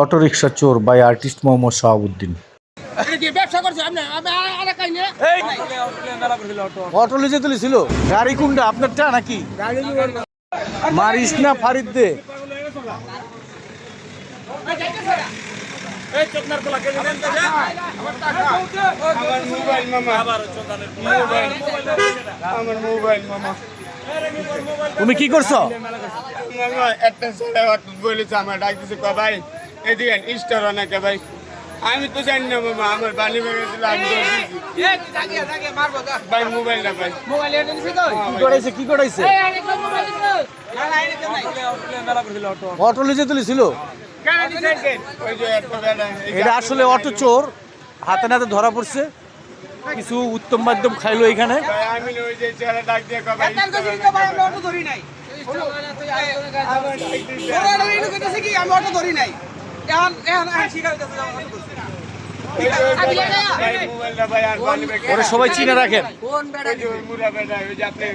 Autorickshaw চোর by artist Mohammad Shahabuddin. Auto লিজে তুলেছিল গাড়ি কোনটা আপনারটা নাকি? মারিস না ফারিদ দে। তুমি কি করছো? আমি তো জানি না মামা, আমার বালি ভেঙে দিল, আমি ভাই মোবাইলটা ভাই কি করাইছে? অটো লিজে তুলেছিল। এটা আসলে অটো চোর, হাতে নাতে ধরা পড়ছে। কিছু উত্তম মাধ্যম খাইলো এখানে। আমি ওই যে চেহারা ডাক দিয়ে ওরা সবাই চিনে রাখেন,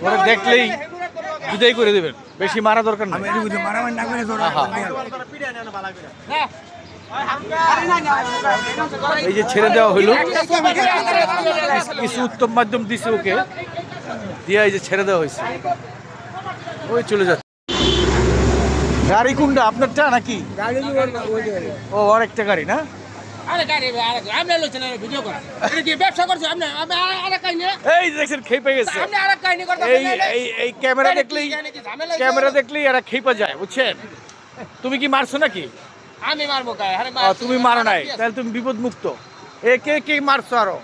ওরা দেখলেই বিদায় করে দেবেন, বেশি মারা দরকার নেই। এই যে ছেড়ে দেওয়া হইলো, কিছু উত্তম মাধ্যম দিছে ওকে দিয়ে, এই যে ছেড়ে দেওয়া হয়েছে, ওই চলে যাচ্ছে। গাড়ি কোনটা আপনারটা নাকি? ও আরেকটা গাড়ি না? এই দেখছেন খেপে গেছে। এই ক্যামেরা দেখলেই এরা খেপে যায়, বুঝছেন? তুমি কি মারছো নাকি? আমি মারবো, তুমি মারো নাই, তাহলে তুমি বিপদ মুক্ত। কে মারছো আরো?